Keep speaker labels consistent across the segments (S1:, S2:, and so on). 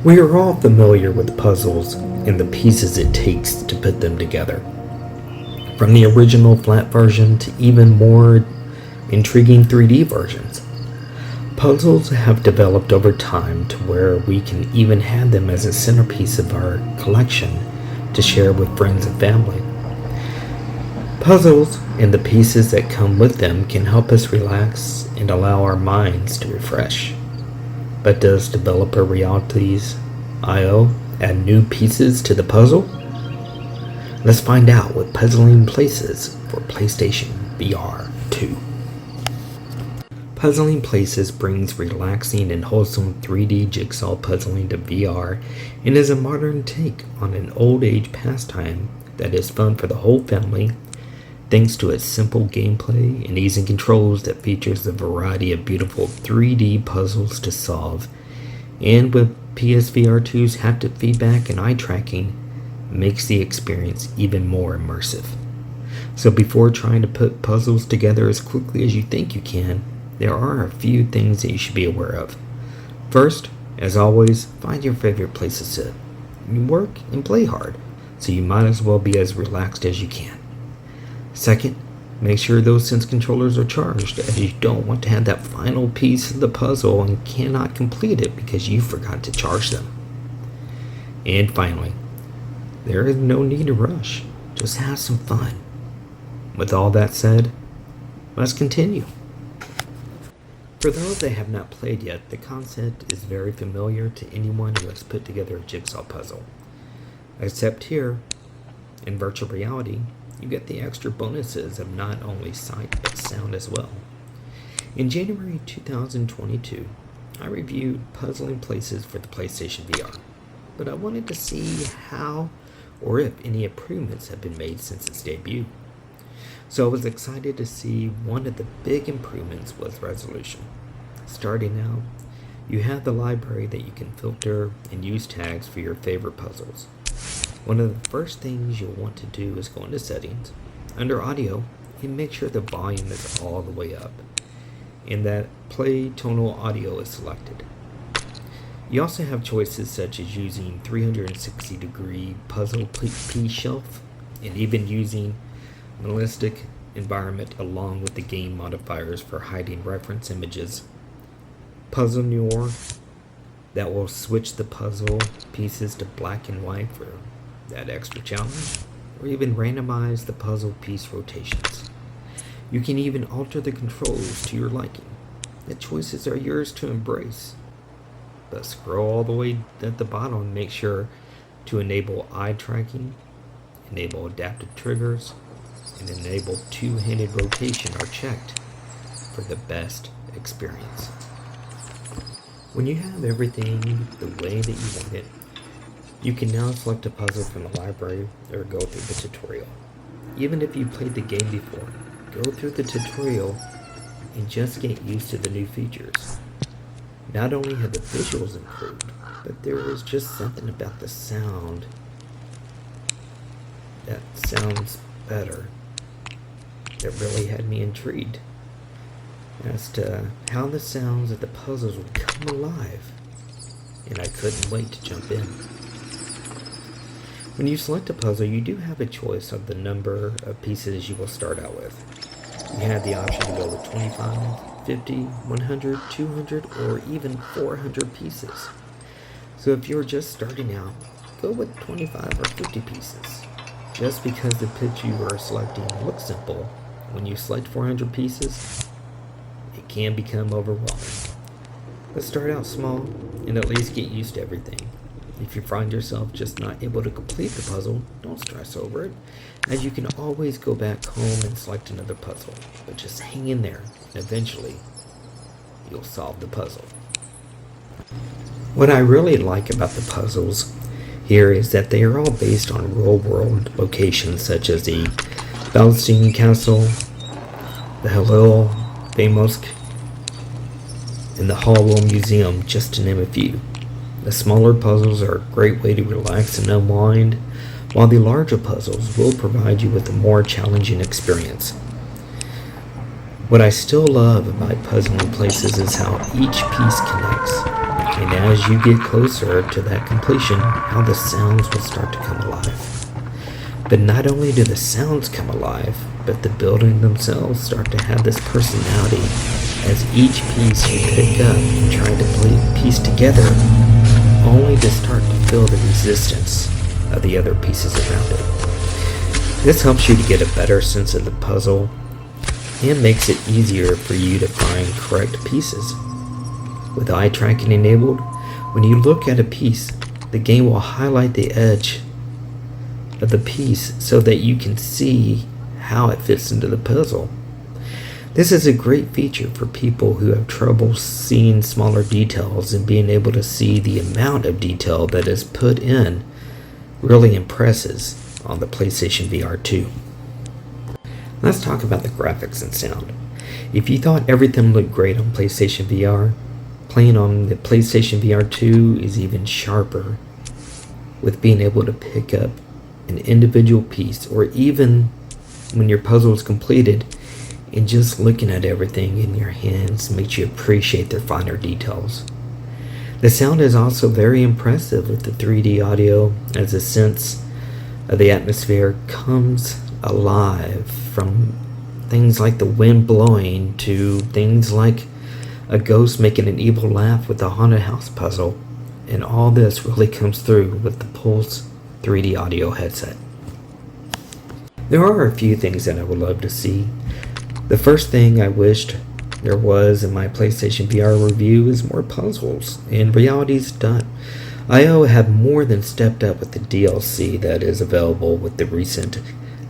S1: We are all familiar with puzzles and the pieces it takes to put them together. From the original flat version to even more intriguing 3D versions. Puzzles have developed over time to where we can even have them as a centerpiece of our collection to share with friends and family. Puzzles and the pieces that come with them can help us relax and allow our minds to refresh. But does developer Realities IO add new pieces to the puzzle? Let's find out with Puzzling Places for PlayStation VR2. Puzzling Places brings relaxing and wholesome 3D jigsaw puzzling to VR and is a modern take on an old age pastime that is fun for the whole family thanks to its simple gameplay and easy controls that features a variety of beautiful 3D puzzles to solve, and with PSVR2's haptic feedback and eye tracking, makes the experience even more immersive. So before trying to put puzzles together as quickly as you think you can, there are a few things that you should be aware of. First, as always, find your favorite place to sit. You work and play hard, so you might as well be as relaxed as you can. Second, make sure those Sense controllers are charged, as you don't want to have that final piece of the puzzle and cannot complete it because you forgot to charge them. And finally, there is no need to rush. Just have some fun. With all that said, let's continue. For those that have not played yet, the concept is very familiar to anyone who has put together a jigsaw puzzle. Except here, in virtual reality, you get the extra bonuses of not only sight but sound as well. In January 2022, I reviewed Puzzling Places for the PlayStation VR, but I wanted to see how or if any improvements have been made since its debut. So I was excited to see one of the big improvements was resolution. Starting out, you have the library that you can filter and use tags for your favorite puzzles. One of the first things you'll want to do is go into settings, under audio, and make sure the volume is all the way up, and that play tonal audio is selected. You also have choices such as using 360-degree puzzle piece shelf, and even using minimalistic environment along with the game modifiers for hiding reference images. Puzzle Noir, that will switch the puzzle pieces to black and white for that extra challenge, or even randomize the puzzle piece rotations. You can even alter the controls to your liking. The choices are yours to embrace. But scroll all the way at the bottom and make sure to enable eye tracking, enable adaptive triggers, and enable two-handed rotation are checked for the best experience. When you have everything the way that you want it, you can now select a puzzle from the library or go through the tutorial. Even if you played the game before, go through the tutorial and just get used to the new features. Not only have the visuals improved, but there was just something about the sound that sounds better that really had me intrigued as to how the sounds of the puzzles would come alive, and I couldn't wait to jump in. When you select a puzzle, you do have a choice of the number of pieces you will start out with. You have the option to go with 25, 50, 100, 200, or even 400 pieces. So if you're just starting out, go with 25 or 50 pieces. Just because the pitch you are selecting looks simple, when you select 400 pieces, it can become overwhelming. But start out small and at least get used to everything. If you find yourself just not able to complete the puzzle, don't stress over it, as you can always go back home and select another puzzle. But just hang in there, and eventually, you'll solve the puzzle. What I really like about the puzzles here is that they are all based on real-world locations such as the Bouncing Castle, the Halil Bamosk, and the Hollow Museum, just to name a few. The smaller puzzles are a great way to relax and unwind, while the larger puzzles will provide you with a more challenging experience. What I still love about Puzzling Places is how each piece connects. and as you get closer to that completion, how the sounds will start to come alive. But not only do the sounds come alive, but the building themselves start to have this personality as each piece you pick up and try to piece together, only to start to feel the resistance of the other pieces around it. This helps you to get a better sense of the puzzle and makes it easier for you to find correct pieces. With eye tracking enabled, when you look at a piece, the game will highlight the edge of the piece so that you can see how it fits into the puzzle. This is a great feature for people who have trouble seeing smaller details, and being able to see the amount of detail that is put in really impresses on the PlayStation VR2. Let's talk about the graphics and sound. If you thought everything looked great on PlayStation VR, playing on the PlayStation VR2 is even sharper, with being able to pick up an individual piece, or even when your puzzle is completed, and just looking at everything in your hands makes you appreciate their finer details. The sound is also very impressive with the 3D audio, as a sense of the atmosphere comes alive, from things like the wind blowing to things like a ghost making an evil laugh with the haunted house puzzle, and all this really comes through with the Pulse 3D audio headset. There are a few things that I would love to see. The first thing I wished there was in my PlayStation VR review is more puzzles, and reality's done. IO have more than stepped up with the DLC that is available with the recent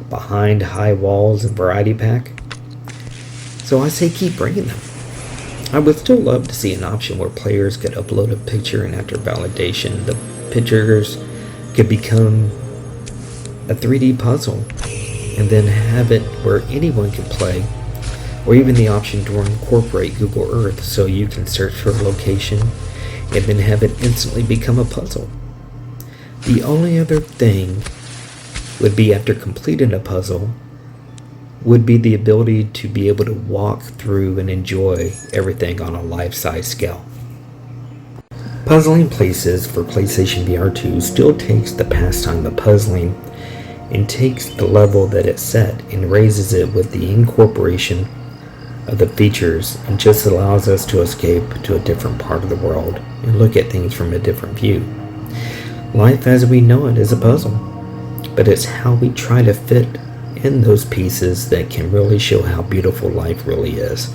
S1: Behind High Walls and Variety Pack. So I say keep bringing them. I would still love to see an option where players could upload a picture, and after validation, the pictures could become a 3D puzzle, and then have it where anyone can play, or even the option to incorporate Google Earth so you can search for a location and then have it instantly become a puzzle. The only other thing would be, after completing a puzzle, would be the ability to be able to walk through and enjoy everything on a life-size scale. Puzzling places for PlayStation VR2 still takes the pastime of puzzling and takes the level that it's set and raises it with the incorporation of the features, and just allows us to escape to a different part of the world and look at things from a different view. Life as we know it is a puzzle, but it's how we try to fit in those pieces that can really show how beautiful life really is.